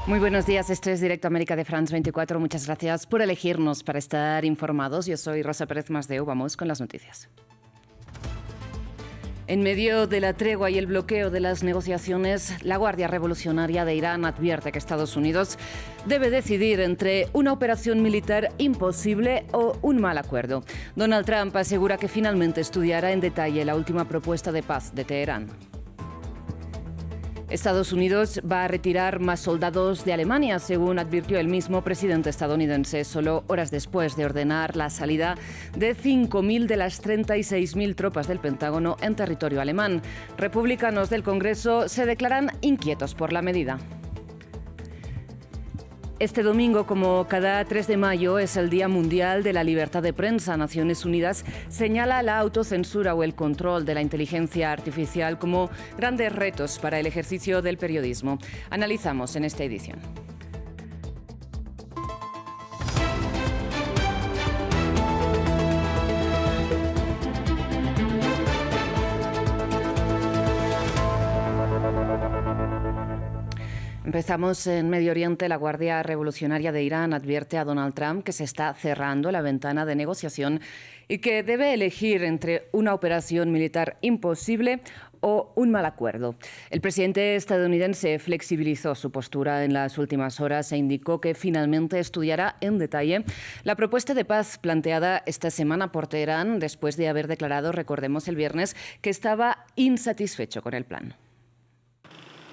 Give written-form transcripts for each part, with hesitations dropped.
Muy buenos días, esto es Directo América de France 24. Muchas gracias por elegirnos para estar informados. Yo soy Rosa Pérez Masdeu. Vamos con las noticias. En medio de la tregua y el bloqueo de las negociaciones, la Guardia Revolucionaria de Irán advierte que Estados Unidos debe decidir entre una operación militar imposible o un mal acuerdo. Donald Trump asegura que finalmente estudiará en detalle la última propuesta de paz de Teherán. Estados Unidos va a retirar más soldados de Alemania, según advirtió el mismo presidente estadounidense, solo horas después de ordenar la salida de 5.000 de las 36.000 tropas del Pentágono en territorio alemán. Republicanos del Congreso se declaran inquietos por la medida. Este domingo, como cada 3 de mayo, es el Día Mundial de la Libertad de Prensa. Naciones Unidas señala la autocensura o el control de la inteligencia artificial como grandes retos para el ejercicio del periodismo. Analizamos en esta edición. Empezamos en Medio Oriente. La Guardia Revolucionaria de Irán advierte a Donald Trump que se está cerrando la ventana de negociación y que debe elegir entre una operación militar imposible o un mal acuerdo. El presidente estadounidense flexibilizó su postura en las últimas horas e indicó que finalmente estudiará en detalle la propuesta de paz planteada esta semana por Teherán después de haber declarado, recordemos el viernes, que estaba insatisfecho con el plan.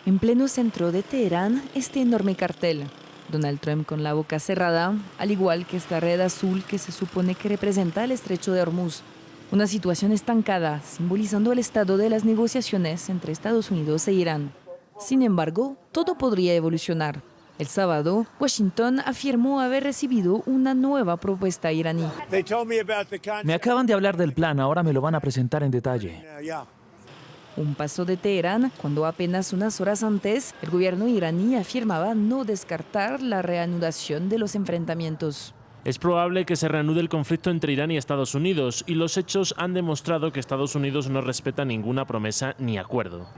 En pleno centro de Teherán, este enorme cartel. Donald Trump con la boca cerrada, al igual que esta red azul que se supone que representa el estrecho de Hormuz. Una situación estancada, simbolizando el estado de las negociaciones entre Estados Unidos e Irán. Sin embargo, todo podría evolucionar. El sábado, Washington afirmó haber recibido una nueva propuesta iraní. Me acaban de hablar del plan, ahora me lo van a presentar en detalle. Un paso de Teherán cuando apenas unas horas antes el gobierno iraní afirmaba no descartar la reanudación de los enfrentamientos. Es probable que se reanude el conflicto entre Irán y Estados Unidos y los hechos han demostrado que Estados Unidos no respeta ninguna promesa ni acuerdo.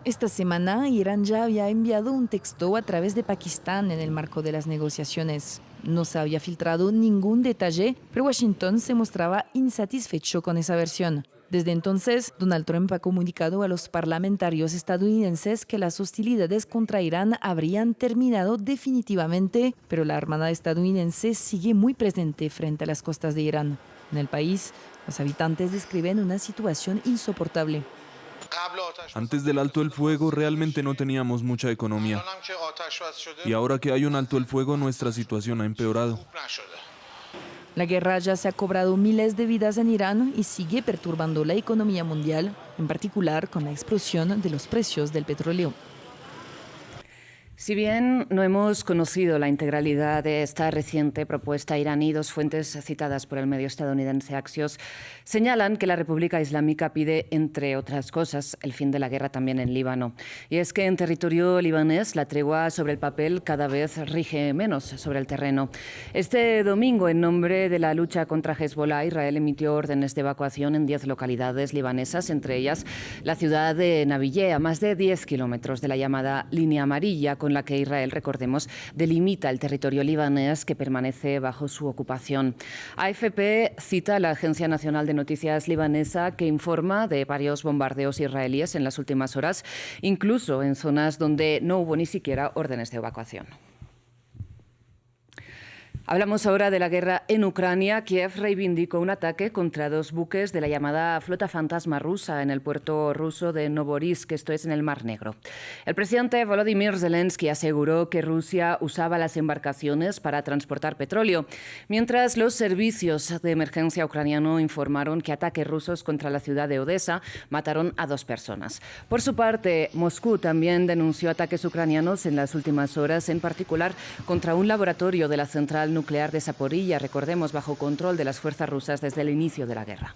Esta semana Irán ya había enviado un texto a través de Pakistán en el marco de las negociaciones. No se había filtrado ningún detalle, pero Washington se mostraba insatisfecho con esa versión. Desde entonces, Donald Trump ha comunicado a los parlamentarios estadounidenses que las hostilidades contra Irán habrían terminado definitivamente, pero la Armada estadounidense sigue muy presente frente a las costas de Irán. En el país, los habitantes describen una situación insoportable. Antes del alto el fuego realmente no teníamos mucha economía. Y ahora que hay un alto el fuego, nuestra situación ha empeorado. La guerra ya se ha cobrado miles de vidas en Irán y sigue perturbando la economía mundial, en particular con la explosión de los precios del petróleo. Si bien no hemos conocido la integralidad de esta reciente propuesta iraní, dos fuentes citadas por el medio estadounidense Axios señalan que la República Islámica pide, entre otras cosas, el fin de la guerra también en Líbano. Y es que en territorio libanés la tregua sobre el papel cada vez rige menos sobre el terreno. Este domingo, en nombre de la lucha contra Hezbollah, Israel emitió órdenes de evacuación en 10 localidades libanesas, entre ellas la ciudad de Nabiyeh, a más de 10 kilómetros de la llamada Línea Amarilla, con la que Israel, recordemos, delimita el territorio libanés que permanece bajo su ocupación. AFP cita a la Agencia Nacional de Noticias libanesa que informa de varios bombardeos israelíes en las últimas horas, incluso en zonas donde no hubo ni siquiera órdenes de evacuación. Hablamos ahora de la guerra en Ucrania. Kiev reivindicó un ataque contra 2 buques de la llamada Flota Fantasma rusa en el puerto ruso de Novorossiysk, esto es en el Mar Negro. El presidente Volodymyr Zelensky aseguró que Rusia usaba las embarcaciones para transportar petróleo, mientras los servicios de emergencia ucraniano informaron que ataques rusos contra la ciudad de Odesa mataron a 2 personas. Por su parte, Moscú también denunció ataques ucranianos en las últimas horas, en particular contra un laboratorio de la central nuclear de Zaporilla, recordemos, bajo control de las fuerzas rusas desde el inicio de la guerra.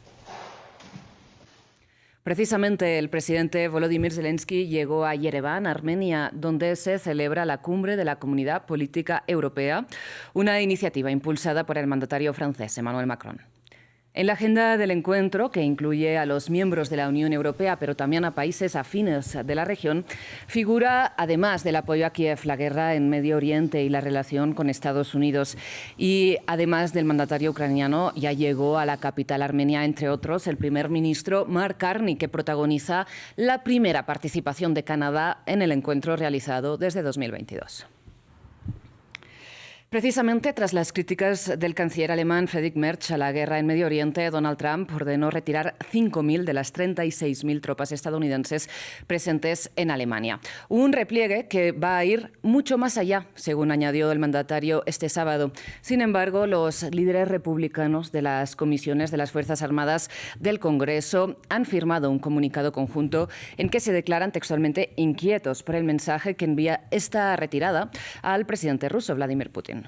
Precisamente el presidente Volodymyr Zelensky llegó a Yerevan, Armenia, donde se celebra la cumbre de la Comunidad Política Europea, una iniciativa impulsada por el mandatario francés Emmanuel Macron. En la agenda del encuentro, que incluye a los miembros de la Unión Europea, pero también a países afines de la región, figura, además del apoyo a Kiev, la guerra en Medio Oriente y la relación con Estados Unidos. Y además del mandatario ucraniano, ya llegó a la capital armenia, entre otros, el primer ministro Mark Carney, que protagoniza la primera participación de Canadá en el encuentro realizado desde 2022. Precisamente tras las críticas del canciller alemán Friedrich Merz a la guerra en Medio Oriente, Donald Trump ordenó retirar 5.000 de las 36.000 tropas estadounidenses presentes en Alemania. Un repliegue que va a ir mucho más allá, según añadió el mandatario este sábado. Sin embargo, los líderes republicanos de las comisiones de las Fuerzas Armadas del Congreso han firmado un comunicado conjunto en que se declaran textualmente inquietos por el mensaje que envía esta retirada al presidente ruso, Vladimir Putin.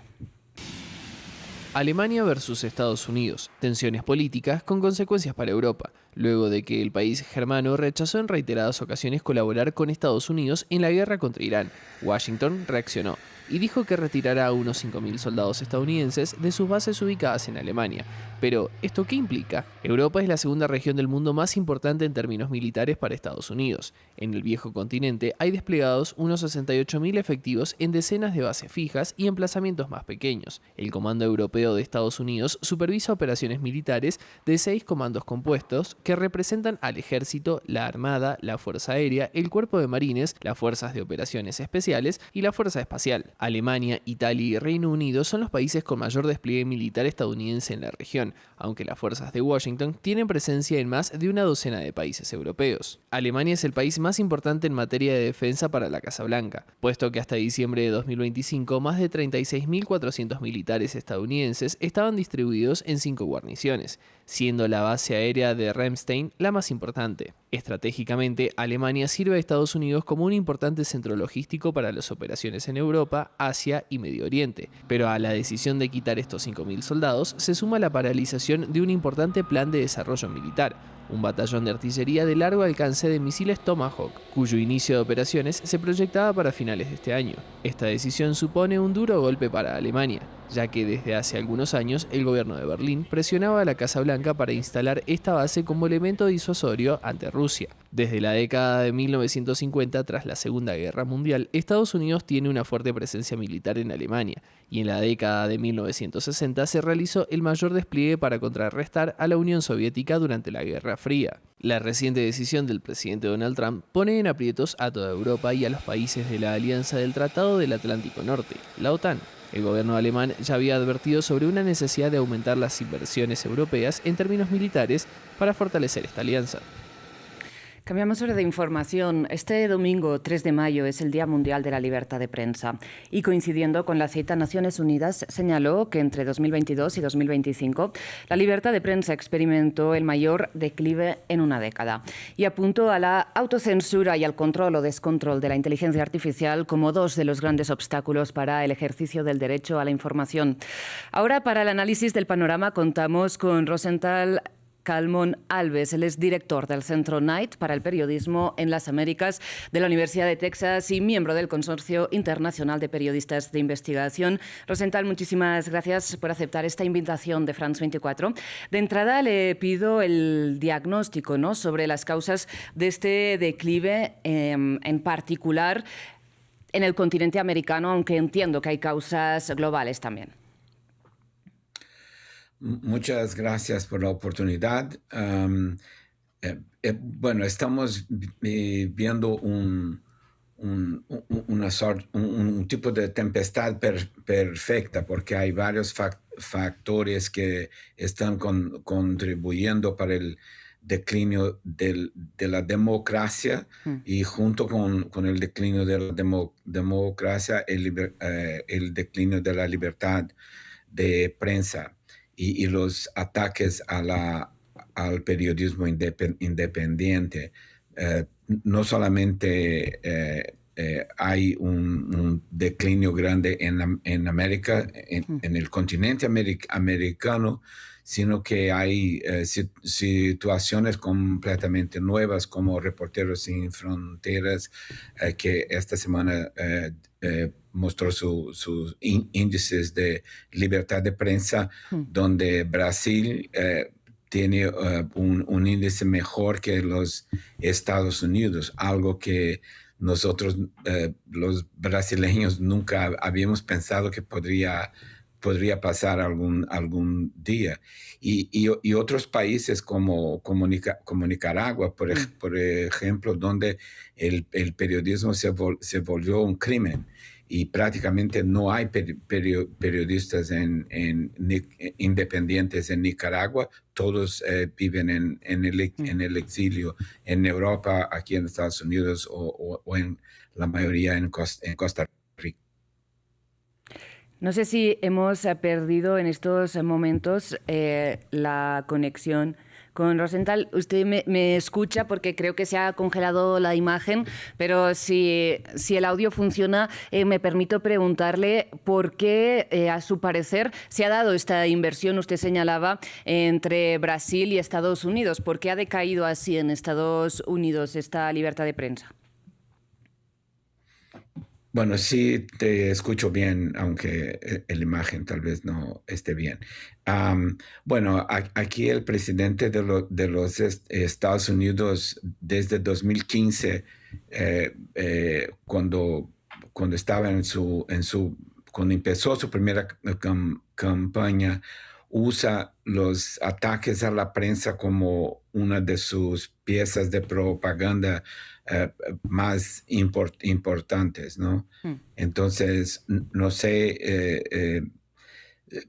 Alemania versus Estados Unidos, tensiones políticas con consecuencias para Europa, luego de que el país germano rechazó en reiteradas ocasiones colaborar con Estados Unidos en la guerra contra Irán. Washington reaccionó y dijo que retirará a unos 5.000 soldados estadounidenses de sus bases ubicadas en Alemania. Pero, ¿esto qué implica? Europa es la segunda región del mundo más importante en términos militares para Estados Unidos. En el viejo continente hay desplegados unos 68.000 efectivos en decenas de bases fijas y emplazamientos más pequeños. El Comando Europeo de Estados Unidos supervisa operaciones militares de 6 comandos compuestos que representan al Ejército, la Armada, la Fuerza Aérea, el Cuerpo de Marines, las Fuerzas de Operaciones Especiales y la Fuerza Espacial. Alemania, Italia y Reino Unido son los países con mayor despliegue militar estadounidense en la región, aunque las fuerzas de Washington tienen presencia en más de una docena de países europeos. Alemania es el país más importante en materia de defensa para la Casa Blanca, puesto que hasta diciembre de 2025 más de 36.400 militares estadounidenses estaban distribuidos en 5 guarniciones, siendo la base aérea de Ramstein la más importante. Estratégicamente, Alemania sirve a Estados Unidos como un importante centro logístico para las operaciones en Europa, Asia y Medio Oriente, pero a la decisión de quitar estos 5.000 soldados se suma la paralización de un importante plan de desarrollo militar, un batallón de artillería de largo alcance de misiles Tomahawk, cuyo inicio de operaciones se proyectaba para finales de este año. Esta decisión supone un duro golpe para Alemania, ya que desde hace algunos años el gobierno de Berlín presionaba a la Casa Blanca para instalar esta base como elemento disuasorio ante Rusia. Desde la década de 1950, tras la Segunda Guerra Mundial, Estados Unidos tiene una fuerte presencia militar en Alemania, y en la década de 1960 se realizó el mayor despliegue para contrarrestar a la Unión Soviética durante la Guerra Fría. La reciente decisión del presidente Donald Trump pone en aprietos a toda Europa y a los países de la Alianza del Tratado del Atlántico Norte, la OTAN. El gobierno alemán ya había advertido sobre una necesidad de aumentar las inversiones europeas en términos militares para fortalecer esta alianza. Cambiamos ahora de información. Este domingo, 3 de mayo, es el Día Mundial de la Libertad de Prensa y coincidiendo con la cita, Naciones Unidas señaló que entre 2022 y 2025 la libertad de prensa experimentó el mayor declive en una década y apuntó a la autocensura y al control o descontrol de la inteligencia artificial como dos de los grandes obstáculos para el ejercicio del derecho a la información. Ahora, para el análisis del panorama, contamos con Rosenthal Calmon Alves. Él es director del Centro Knight para el Periodismo en las Américas de la Universidad de Texas y miembro del Consorcio Internacional de Periodistas de Investigación. Rosenthal, muchísimas gracias por aceptar esta invitación de France 24. De entrada le pido el diagnóstico, ¿no?, sobre las causas de este declive, en particular en el continente americano, aunque entiendo que hay causas globales también. Muchas gracias por la oportunidad. Bueno, estamos viendo un tipo de tempestad perfecta porque hay varios factores que están contribuyendo para el declinio de la democracia y junto con el declinio de la democracia, el declinio de la libertad de prensa. Y los ataques al periodismo independiente. No solamente hay un declinio grande en América, en el continente americano, sino que hay situaciones completamente nuevas como Reporteros Sin Fronteras, que esta semana mostró sus índices de libertad de prensa, donde Brasil tiene un índice mejor que los Estados Unidos, algo que nosotros, los brasileños, nunca habíamos pensado que podría pasar algún día. Y otros países como Nicaragua, por ejemplo, donde el periodismo se volvió un crimen y prácticamente no hay periodistas independientes en Nicaragua, todos viven en el exilio, en Europa, aquí en Estados Unidos o en la mayoría en Costa Rica. No sé si hemos perdido en estos momentos la conexión con Rosenthal. Usted me escucha porque creo que se ha congelado la imagen, pero si el audio funciona, me permito preguntarle por qué, a su parecer, se ha dado esta inversión, usted señalaba, entre Brasil y Estados Unidos. ¿Por qué ha decaído así en Estados Unidos esta libertad de prensa? Bueno, sí te escucho bien, aunque la imagen tal vez no esté bien. Bueno, aquí el presidente de los Estados Unidos desde 2015, cuando estaba cuando empezó su primera campaña, usa los ataques a la prensa como una de sus piezas de propaganda más importantes, ¿no? Entonces, no sé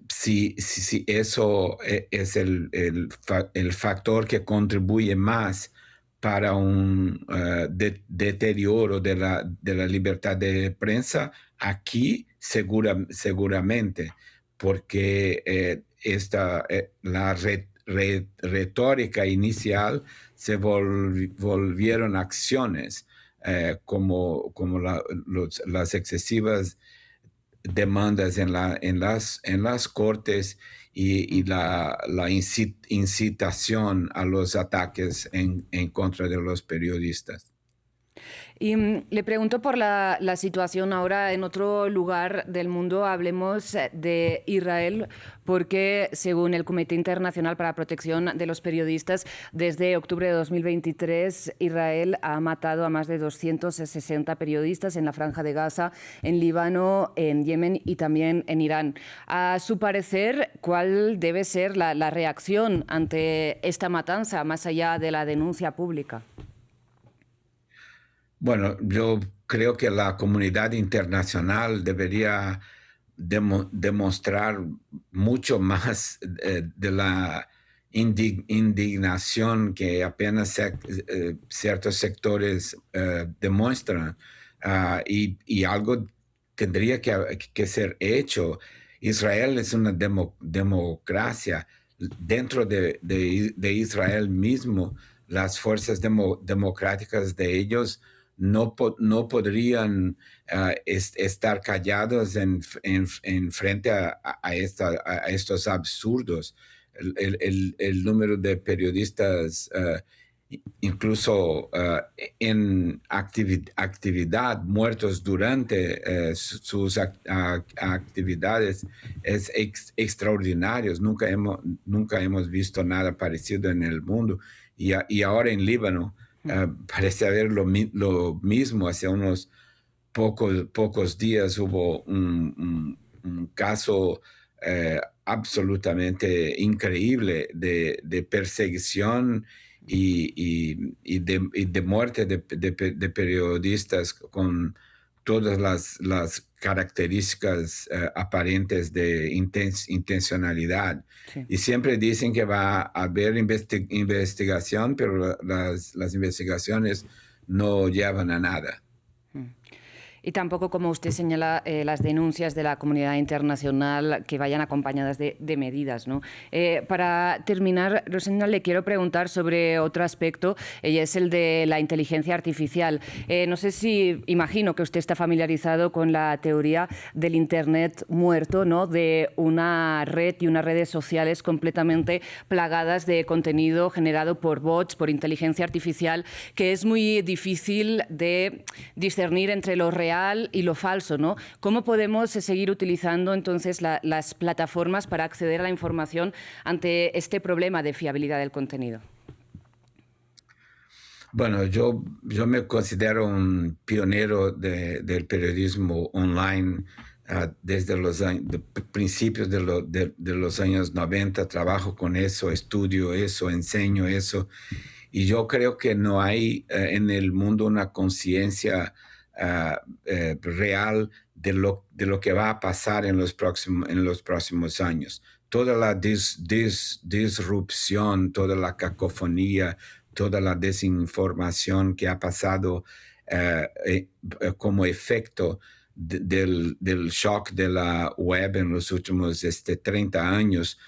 si eso es el factor que contribuye más para un deterioro de la libertad de prensa. Aquí seguramente, porque la retórica inicial se volvieron acciones, como las excesivas demandas en las cortes y la incitación a los ataques en contra de los periodistas. Y le pregunto por la situación ahora en otro lugar del mundo. Hablemos de Israel, porque según el Comité Internacional para la Protección de los Periodistas, desde octubre de 2023, Israel ha matado a más de 260 periodistas en la Franja de Gaza, en Líbano, en Yemen y también en Irán. A su parecer, ¿cuál debe ser la reacción ante esta matanza, más allá de la denuncia pública? Bueno, yo creo que la comunidad internacional debería demostrar mucho más de la indignación que apenas ciertos sectores demuestran, y algo tendría que ser hecho. Israel es una democracia. Dentro de Israel mismo, las fuerzas democráticas de ellos no podrían estar callados en frente a estos absurdos. El número de periodistas, incluso en actividad, muertos durante sus actividades, es extraordinario. Nunca hemos visto nada parecido en el mundo. Y ahora en Líbano, parece haber lo mismo. Hace unos pocos días hubo un caso absolutamente increíble de perseguición y de muerte de periodistas con todas las características aparentes de intencionalidad. Sí. Y siempre dicen que va a haber investigación, pero las investigaciones no llevan a nada. Y tampoco, como usted señala, las denuncias de la comunidad internacional que vayan acompañadas de medidas, ¿no? Para terminar, Rosenda, le quiero preguntar sobre otro aspecto, y es el de la inteligencia artificial. No sé si, imagino que usted está familiarizado con la teoría del Internet muerto, ¿no? De una red y unas redes sociales completamente plagadas de contenido generado por bots, por inteligencia artificial, que es muy difícil de discernir entre lo real real y lo falso, ¿no? ¿Cómo podemos seguir utilizando entonces las plataformas para acceder a la información ante este problema de fiabilidad del contenido? Bueno, yo me considero un pionero del periodismo online desde los principios de los años 90. Trabajo con eso, estudio eso, enseño eso. Y yo creo que no hay en el mundo una conciencia real de lo que va a pasar en los próximos años. Toda la disrupción, toda la cacofonía, toda la desinformación que ha pasado como efecto del shock de la web en los últimos 30 años,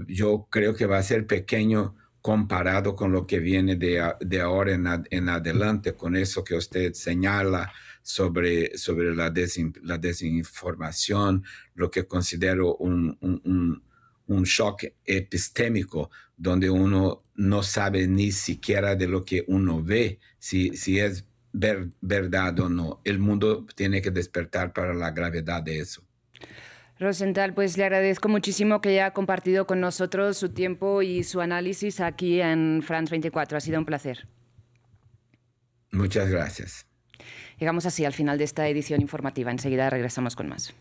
yo creo que va a ser pequeño comparado con lo que viene de ahora en adelante, con eso que usted señala sobre la desinformación, lo que considero un shock epistémico, donde uno no sabe ni siquiera de lo que uno ve, si es verdad o no. El mundo tiene que despertar para la gravedad de eso. Rosenthal, pues le agradezco muchísimo que haya compartido con nosotros su tiempo y su análisis aquí en France 24. Ha sido un placer. Muchas gracias. Llegamos así al final de esta edición informativa. Enseguida regresamos con más.